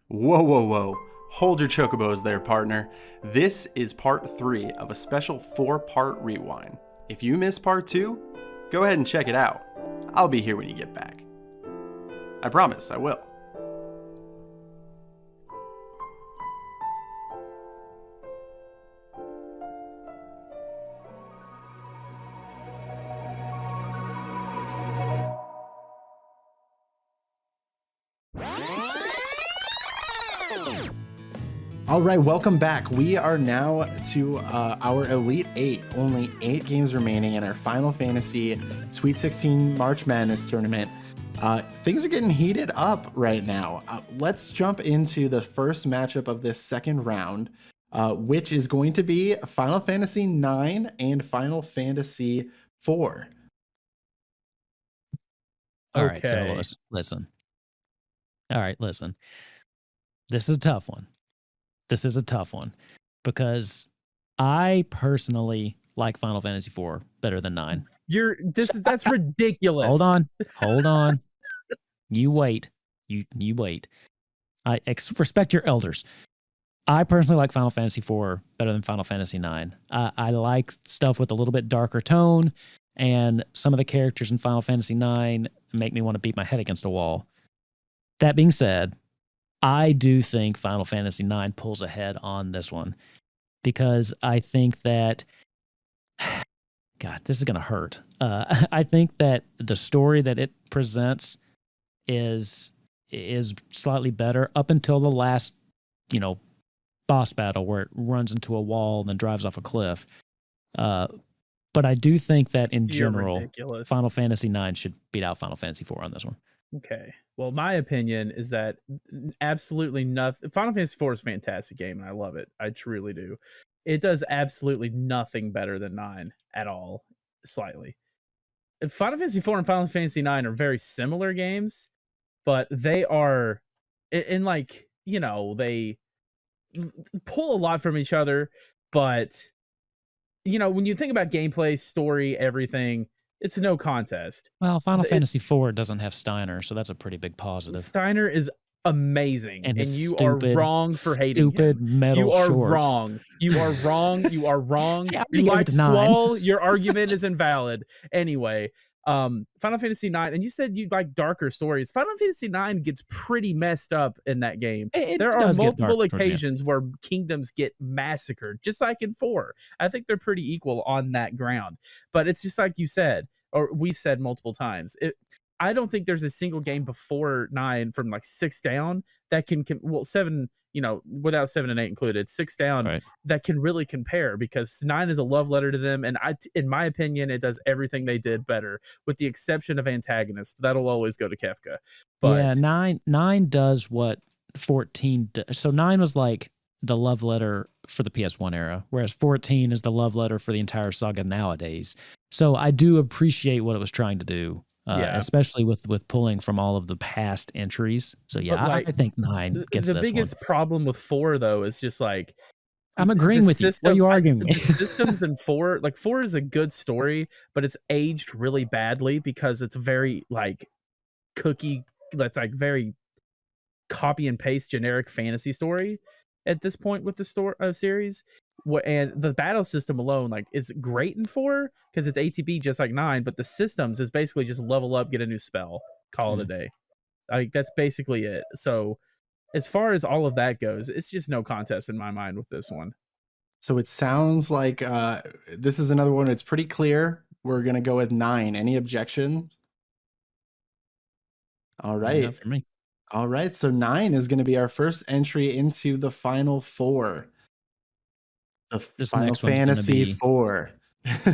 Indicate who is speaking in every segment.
Speaker 1: Whoa, whoa, whoa. Hold your chocobos there, partner. This is part 3 of a special 4-part rewind. If you missed part 2, go ahead and check it out. I'll be here when you get back. I promise, I will. All right, welcome back. We are now to our Elite 8. Only 8 games remaining in our Final Fantasy Sweet 16 March Madness tournament. Things are getting heated up right now. Let's jump into the first matchup of this second round, which is going to be Final Fantasy IX and Final Fantasy IV.
Speaker 2: All right, so listen. All right, listen. This is a tough one. Because I personally like Final Fantasy IV better than 9.
Speaker 3: That's ridiculous.
Speaker 2: Hold on. You wait. You wait. I respect your elders. I personally like Final Fantasy IV better than Final Fantasy IX. I like stuff with a little bit darker tone, and some of the characters in Final Fantasy IX make me want to beat my head against a wall. That being said, I do think Final Fantasy IX pulls ahead on this one because I think that, God, this is going to hurt. I think that the story that it presents is slightly better up until the last, boss battle where it runs into a wall and then drives off a cliff. But I do think that in general,
Speaker 3: ridiculous.
Speaker 2: Final Fantasy IX should beat out Final Fantasy IV on this one.
Speaker 3: Okay. Well, my opinion is that absolutely nothing. Final Fantasy IV is a fantastic game, and I love it. I truly do. It does absolutely nothing better than 9 at all, slightly. Final Fantasy IV and Final Fantasy IX are very similar games, but they are, they pull a lot from each other. But, when you think about gameplay, story, everything, it's no contest.
Speaker 2: Well, Final Fantasy IV doesn't have Steiner, so that's a pretty big positive.
Speaker 3: Steiner is amazing, and you
Speaker 2: are
Speaker 3: wrong for hating
Speaker 2: stupid
Speaker 3: him.
Speaker 2: Metal
Speaker 3: You are
Speaker 2: shorts.
Speaker 3: wrong. You are wrong. You are wrong.
Speaker 2: You like
Speaker 3: Squall. Your argument is invalid. Anyway, Final Fantasy IX, and you said you like darker stories. Final Fantasy IX gets pretty messed up in that game. There are multiple occasions where kingdoms get massacred, just like in 4. I think they're pretty equal on that ground. But it's just like you said, or we said multiple times. I don't think there's a single game before 9 from like 6 down that can 7, without 7 and 8 included, 6 down that can really compare, because 9 is a love letter to them. And in my opinion, it does everything they did better, with the exception of antagonist. That'll always go to Kefka. But
Speaker 2: yeah, 9 does what 14 does. So 9 was like the love letter for the PS1 era, whereas 14 is the love letter for the entire saga nowadays. So I do appreciate what it was trying to do. Especially with pulling from all of the past entries. So yeah, I think 9 gets
Speaker 3: the
Speaker 2: this
Speaker 3: biggest
Speaker 2: one.
Speaker 3: problem with 4 though is just like,
Speaker 2: I'm agreeing with you. What are you arguing with?
Speaker 3: The systems in 4, like 4 is a good story, but it's aged really badly because it's very like that's like very copy and paste generic fantasy story at this point with the series. And the battle system alone, like, is great in 4 because it's ATB just like 9, but the systems is basically just level up, get a new spell, call it a day. Like, that's basically it. So as far as all of that goes, it's just no contest in my mind with this one.
Speaker 1: So it sounds like this is another one. It's pretty clear. We're going to go with 9. Any objections? All right.
Speaker 2: Not for me.
Speaker 1: All right. So 9 is going to be our first entry into the Final 4. The Final Fantasy IV.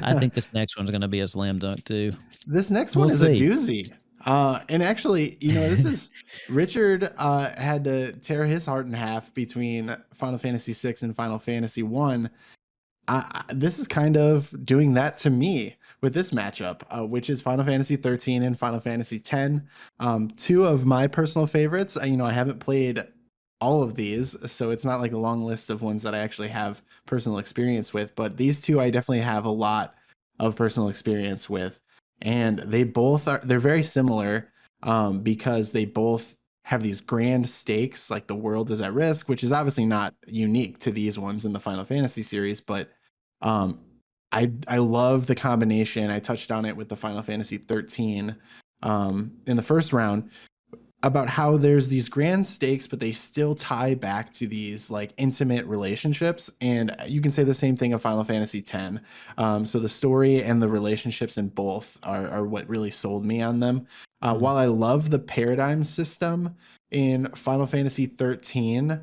Speaker 2: I think this next one's going to be a slam dunk too.
Speaker 1: This next one is a doozy. And actually, this is Richard had to tear his heart in half between Final Fantasy VI and Final Fantasy I. This is kind of doing that to me with this matchup, which is Final Fantasy XIII and Final Fantasy X. 2 of my personal favorites. I haven't played all of these, so it's not like a long list of ones that I actually have personal experience with, but these 2 I definitely have a lot of personal experience with, and they're very similar because they both have these grand stakes, like the world is at risk, which is obviously not unique to these ones in the Final Fantasy series, but I love the combination. I touched on it with the Final Fantasy 13 in the first round, about how there's these grand stakes, but they still tie back to these like intimate relationships. And you can say the same thing of Final Fantasy X. So the story and the relationships in both are what really sold me on them. While I love the paradigm system in Final Fantasy 13,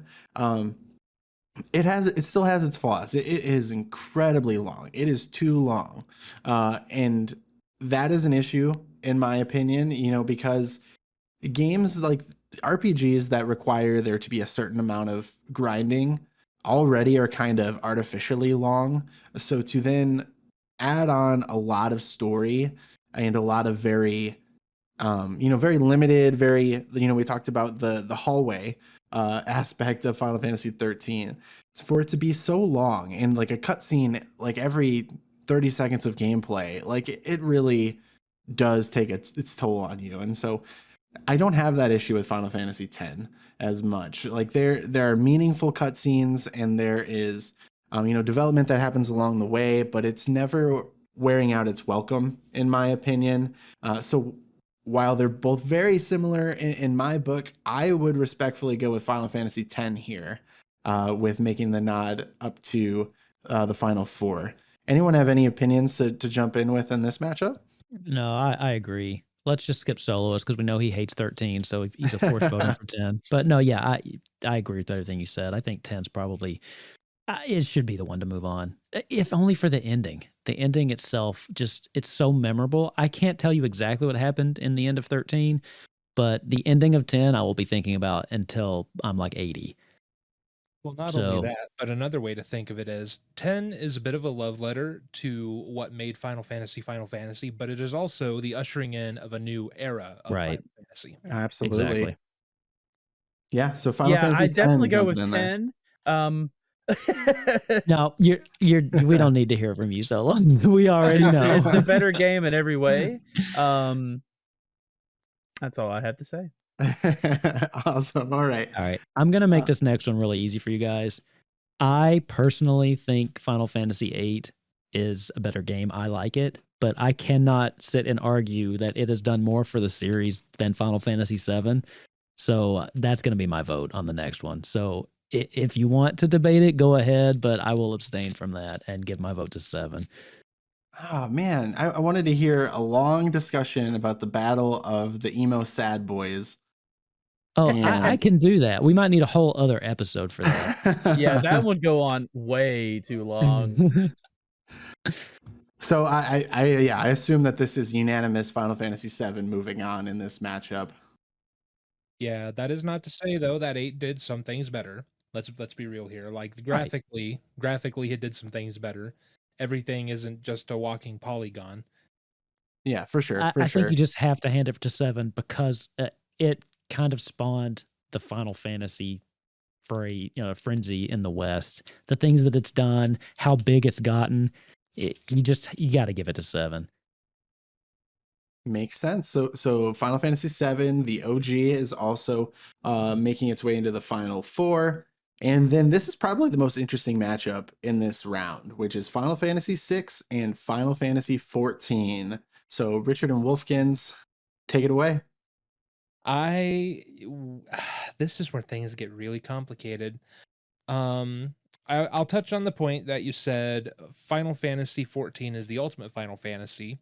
Speaker 1: it still has its flaws. It is incredibly long. It is too long. And that is an issue in my opinion, because games like RPGs that require there to be a certain amount of grinding already are kind of artificially long. So to then add on a lot of story and a lot of very, very limited, we talked about the hallway aspect of Final Fantasy 13. For it to be so long and like a cutscene, like every 30 seconds of gameplay, like it really does take its toll on you. And so I don't have that issue with Final Fantasy X as much. Like there are meaningful cutscenes and there is, development that happens along the way, but it's never wearing out its welcome, in my opinion. So while they're both very similar in my book, I would respectfully go with Final Fantasy X here, with making the nod up to the Final Four. Anyone have any opinions to jump in with in this matchup?
Speaker 2: No, I agree. Let's just skip Solois because we know he hates 13, so he's of course voting for 10. But no, yeah, I agree with everything you said. I think 10's probably it should be the one to move on, if only for the ending. The ending itself, it's so memorable. I can't tell you exactly what happened in the end of 13, but the ending of 10 I will be thinking about until I'm like 80.
Speaker 4: Well, not only that, but another way to think of it is 10 is a bit of a love letter to what made Final Fantasy, but it is also the ushering in of a new era of Final Fantasy.
Speaker 1: Absolutely.
Speaker 2: Exactly.
Speaker 1: Yeah, so Final Fantasy
Speaker 3: I
Speaker 1: 10
Speaker 3: definitely go with 10.
Speaker 2: No, we don't need to hear from you, Solo. We already know.
Speaker 3: It's a better game in every way. That's all I have to say.
Speaker 1: Awesome. All right.
Speaker 2: I'm going to make this next one really easy for you guys. I personally think Final Fantasy VIII is a better game. I like it, but I cannot sit and argue that it has done more for the series than Final Fantasy VII. So that's going to be my vote on the next one. So if you want to debate it, go ahead, but I will abstain from that and give my vote to 7.
Speaker 1: Oh man, I wanted to hear a long discussion about the battle of the emo sad boys.
Speaker 2: Oh, I can do that. We might need a whole other episode for that.
Speaker 3: Yeah, that would go on way too long.
Speaker 1: So I assume that this is unanimous Final Fantasy VII moving on in this matchup.
Speaker 4: Yeah, that is not to say though that 8 did some things better. Let's be real here. Like graphically it did some things better. Everything isn't just a walking polygon.
Speaker 1: Yeah, for sure.
Speaker 2: I think you just have to hand it to 7 because it kind of spawned the Final Fantasy frenzy in the West. The things that it's done, how big it's gotten, you got to give it to 7.
Speaker 1: Makes sense. So Final Fantasy VII, the OG, is also making its way into the Final Four. And then this is probably the most interesting matchup in this round, which is Final Fantasy VI and Final Fantasy XIV. So Richard and Wolfkinz, take it away.
Speaker 4: This is where things get really complicated. I'll touch on the point that you said Final Fantasy XIV is the ultimate Final Fantasy.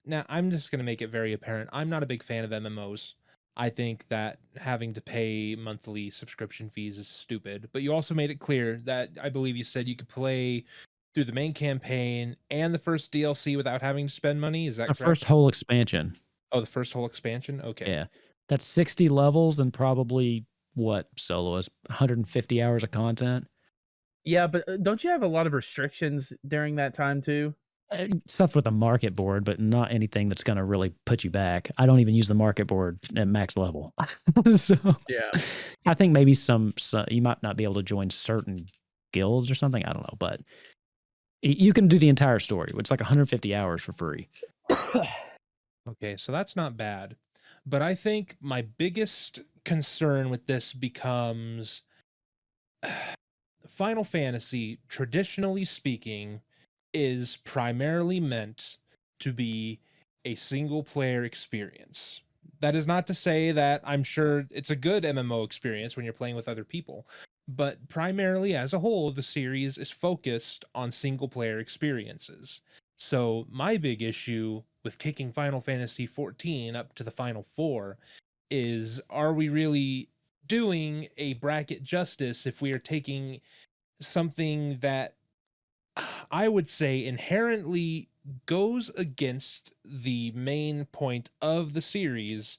Speaker 4: Now, I'm just going to make it very apparent. I'm not a big fan of MMOs. I think that having to pay monthly subscription fees is stupid. But you also made it clear that I believe you said you could play through the main campaign and the first DLC without having to spend money. Is that correct?
Speaker 2: The first whole expansion.
Speaker 4: Oh, the first whole expansion? Okay.
Speaker 2: Yeah. That's 60 levels and probably Solois, 150 hours of content.
Speaker 3: Yeah, but don't you have a lot of restrictions during that time too?
Speaker 2: Stuff with the market board, but not anything that's going to really put you back. I don't even use the market board at max level. So
Speaker 3: yeah,
Speaker 2: I think maybe some you might not be able to join certain guilds or something. I don't know, but you can do the entire story. It's like 150 hours for free.
Speaker 4: Okay, so that's not bad. But I think my biggest concern with this becomes Final Fantasy, traditionally speaking, is primarily meant to be a single player experience. That is not to say that I'm sure it's a good MMO experience when you're playing with other people, but primarily as a whole, the series is focused on single player experiences. So my big issue with kicking Final Fantasy XIV up to the Final Four is, are we really doing a bracket justice if we are taking something that I would say inherently goes against the main point of the series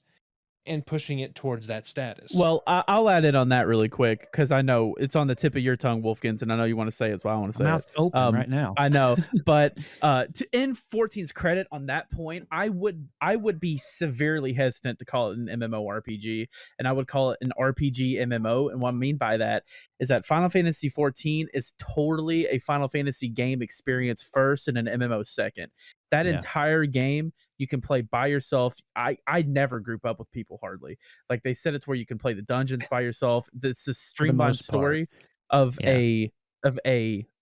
Speaker 4: and pushing it towards that status?
Speaker 3: Well, I'll add in on that really quick because I know it's on the tip of your tongue, Wolfkinz, and I know you want to say it, so I want to say
Speaker 2: Mouth's
Speaker 3: it.
Speaker 2: open right now.
Speaker 3: I know, but to in 14's credit on that point, I would be severely hesitant to call it an MMORPG, and I would call it an RPG MMO. And what I mean by that is that Final Fantasy 14 is totally a Final Fantasy game experience first and an MMO second. That entire game you can play by yourself. I never group up with people hardly. Like they said, it's where you can play the dungeons by yourself. It's a streamlined story of a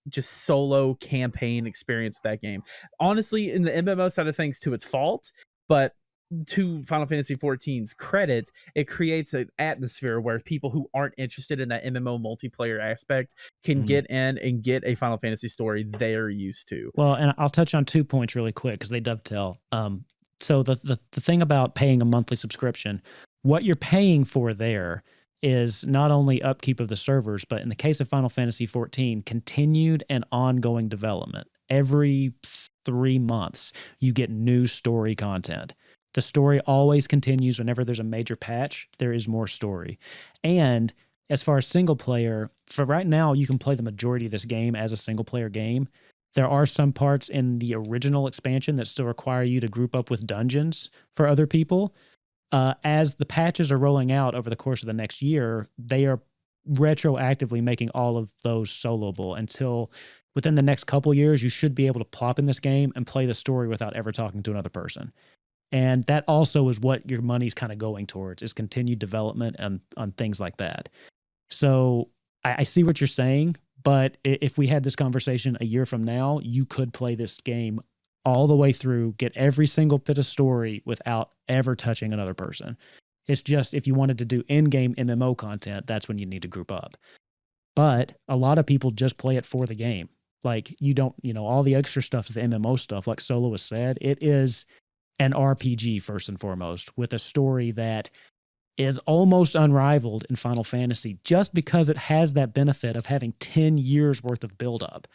Speaker 3: just solo campaign experience with that game. Honestly, in the MMO side of things, to its fault, but to Final Fantasy XIV's credit, it creates an atmosphere where people who aren't interested in that MMO multiplayer aspect can get in and get a Final Fantasy story they're used to.
Speaker 2: Well, and I'll touch on 2 points really quick because they dovetail. So the thing about paying a monthly subscription, what you're paying for there is not only upkeep of the servers, but in the case of Final Fantasy XIV, continued and ongoing development. Every 3 months, you get new story content. The story always continues. Whenever there's a major patch, there is more story. And as far as single player, for right now, you can play the majority of this game as a single player game. There are some parts in the original expansion that still require you to group up with dungeons for other people. As the patches are rolling out over the course of the next year, they are retroactively making all of those soloable until within the next couple years, you should be able to plop in this game and play the story without ever talking to another person. And that also is what your money's kind of going towards, is continued development and on things like that. So I see what you're saying, but if we had this conversation a year from now, you could play this game all the way through, get every single bit of story without ever touching another person. It's just if you wanted to do in-game MMO content, that's when you need to group up. But a lot of people just play it for the game. Like you don't, all the extra stuff is the MMO stuff. Like Solois said, it is an RPG first and foremost, with a story that is almost unrivaled in Final Fantasy just because it has that benefit of having 10 years worth of buildup.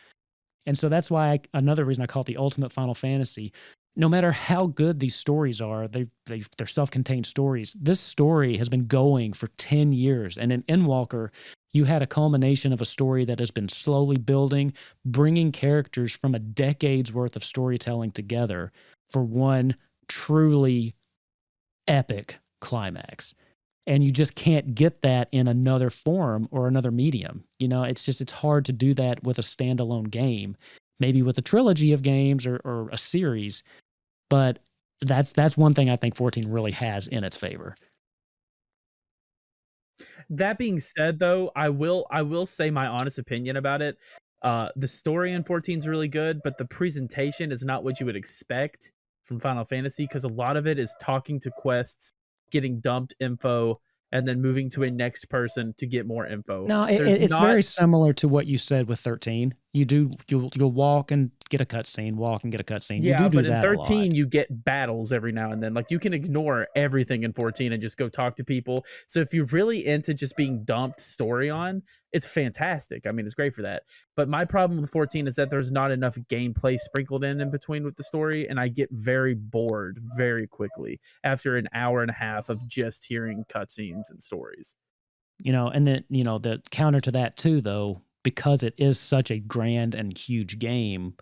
Speaker 2: And so that's why another reason I call it the ultimate Final Fantasy. No matter how good these stories are, they're self-contained stories. This story has been going for 10 years. And in Endwalker, you had a culmination of a story that has been slowly building, bringing characters from a decade's worth of storytelling together for one truly epic climax. And you just can't get that in another form or another medium. It's hard to do that with a standalone game, maybe with a trilogy of games or a series. But that's one thing I think 14 really has in its favor.
Speaker 3: That being said, though, I will say my honest opinion about it. The story in 14 is really good, but the presentation is not what you would expect from Final Fantasy, because a lot of it is talking to quests, getting dumped info, and then moving to a next person to get more info.
Speaker 2: No, it's very similar to what you said with 13. You'll walk and get a cutscene, walk and get a cutscene.
Speaker 3: Yeah,
Speaker 2: but
Speaker 3: in 13 you get battles every now and then. Like you can ignore everything in 14 and just go talk to people. So if you're really into just being dumped story on, it's fantastic. I mean, it's great for that. But my problem with 14 is that there's not enough gameplay sprinkled in between with the story, and I get very bored very quickly after an hour and a half of just hearing cutscenes and stories.
Speaker 2: And then, the counter to that too, though, because it is such a grand and huge game,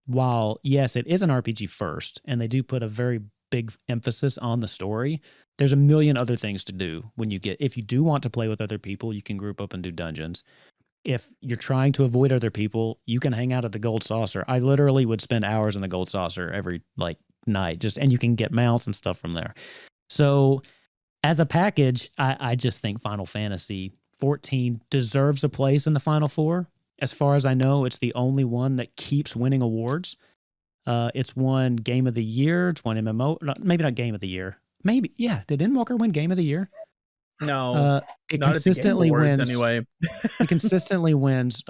Speaker 2: while, yes, it is an RPG first, and they do put a very big emphasis on the story, there's a million other things to do if you do want to play with other people, you can group up and do dungeons. If you're trying to avoid other people, you can hang out at the Gold Saucer. I literally would spend hours in the Gold Saucer every night, and you can get mounts and stuff from there. So as a package, I just think Final Fantasy 14 deserves a place in the Final Four. As far as I know, it's the only one that keeps winning awards. It's won Game of the Year. It's won MMO. Maybe not Game of the Year. Maybe, yeah. Did Endwalker win Game of the Year?
Speaker 3: No,
Speaker 2: it
Speaker 3: not
Speaker 2: consistently
Speaker 3: at the Game Awards
Speaker 2: wins.
Speaker 3: Anyway,
Speaker 2: it consistently wins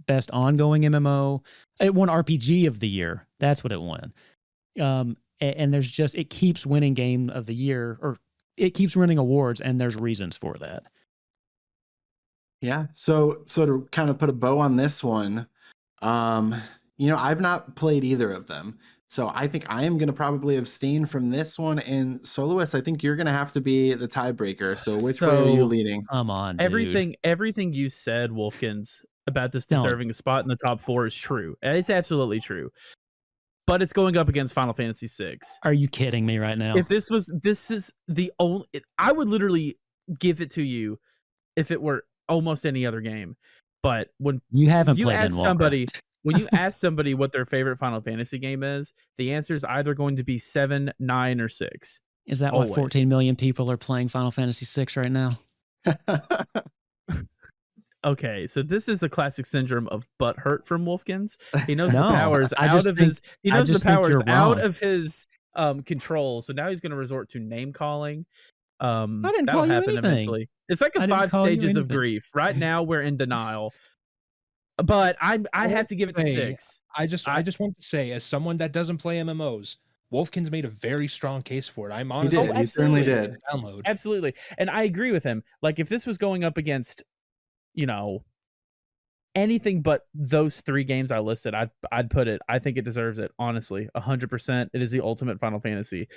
Speaker 2: best ongoing MMO. It won RPG of the Year. That's what it won. And there's just, it keeps winning Game of the Year, or it keeps winning awards, and there's reasons for that.
Speaker 1: Yeah. So to kind of put a bow on this one, I've not played either of them. So I think I am going to probably abstain from this one. And Solois, I think you're going to have to be the tiebreaker. So which way are you leaning?
Speaker 2: Come on, dude.
Speaker 3: Everything you said, Wolfkinz, about this deserving a spot in the top 4 is true. It's absolutely true. But it's going up against Final Fantasy VI.
Speaker 2: Are you kidding me right now?
Speaker 3: If this is the only, I would literally give it to you if it were almost any other game. But when
Speaker 2: you haven't played
Speaker 3: ask somebody, when you ask somebody what their favorite Final Fantasy game is, the answer is either going to be 7, 9, or 6.
Speaker 2: Is that why 14 million people are playing Final Fantasy VI right now?
Speaker 3: Okay, so this is a classic syndrome of butt hurt from Wolfkinz. He knows the powers out of his. He knows the powers out of his control. So now he's going to resort to name calling.
Speaker 2: I didn't
Speaker 3: that'll
Speaker 2: call you
Speaker 3: happen
Speaker 2: anything.
Speaker 3: eventually. It's like a 5 stages of grief. Right now we're in denial. But I have to give it to 6.
Speaker 4: I just want to say, as someone that doesn't play MMOs, Wolfkinz made a very strong case for it. I'm honestly,
Speaker 1: he certainly did.
Speaker 4: Download.
Speaker 3: Absolutely, and I agree with him. Like if this was going up against, anything but those 3 games I listed, I'd put it. I think it deserves it. Honestly, 100%. It is the ultimate Final Fantasy.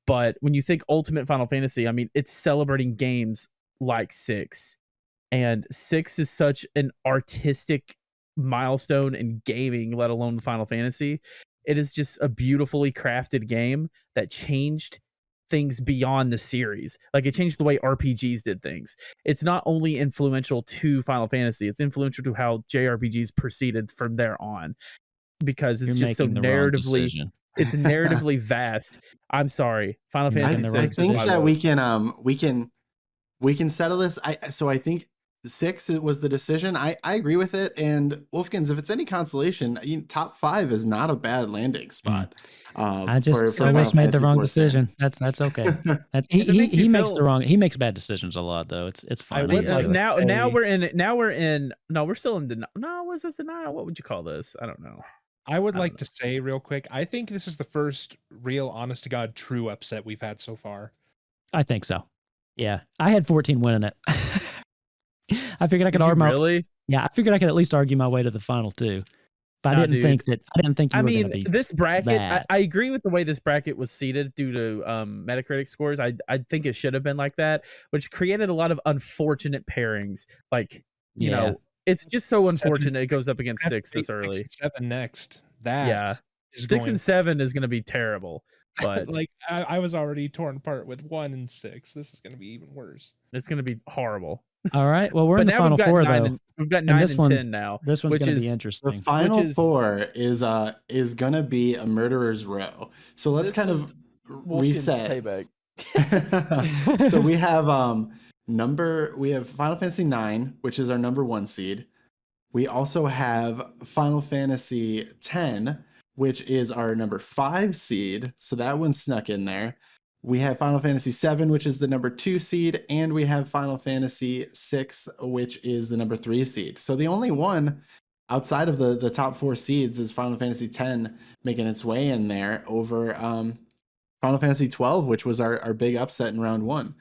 Speaker 3: But when you think ultimate Final Fantasy, I mean, it's celebrating games like 6, and 6 is such an artistic milestone in gaming, let alone Final Fantasy. It is just a beautifully crafted game that changed things beyond the series. Like it changed the way RPGs did things. It's not only influential to Final Fantasy, it's influential to how JRPGs proceeded from there on, because it's just so narratively, it's narratively vast. I'm sorry, Final Fantasy.
Speaker 1: I think that we can settle this. So I think 6 was the decision. I agree with it. And Wolfkinz, if it's any consolation, top 5 is not a bad landing spot.
Speaker 2: I just always made the wrong decision. That's okay. He makes bad decisions a lot though. It's fine.
Speaker 3: Now we're still in denial. No, was this denial? What would you call this? I don't know.
Speaker 4: I would like to say real quick, I think this is the first real honest to God true upset we've had so far.
Speaker 2: I think so. Yeah. I had 14 winning it. I figured I could Yeah, I figured I could at least argue my way to the final 2. But I didn't think you were going to be
Speaker 3: this bracket. I agree with the way this bracket was seated due to Metacritic scores. I think it should have been like that, which created a lot of unfortunate pairings. Like, you know, it's just so unfortunate it goes up against 6 this early.
Speaker 4: 7 next.
Speaker 3: 6 and 7 is going to be terrible. But
Speaker 4: like I was already torn apart with 1 and 6. This is going to be even worse.
Speaker 3: It's going to be horrible.
Speaker 2: All right. Well, we're in the final 4 though.
Speaker 3: We've got 9 and 10 now.
Speaker 2: This one's going to be interesting.
Speaker 1: The final 4 is going to be a murderer's row. So let's kind of reset. So we have Final Fantasy 9, which is our number 1 seed. We also have Final Fantasy X, which is our number 5 seed. So that one snuck in there. We have Final Fantasy VII, which is the number 2 seed, and we have Final Fantasy VI, which is the number 3 seed. So the only one outside of the top 4 seeds is Final Fantasy X making its way in there over Final Fantasy XII, which was our big upset in round 1.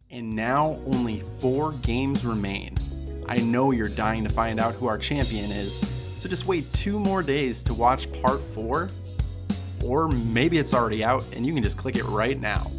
Speaker 1: And now only 4 games remain. I know you're dying to find out who our champion is, so just wait 2 more days to watch part 4. Or maybe it's already out and you can just click it right now.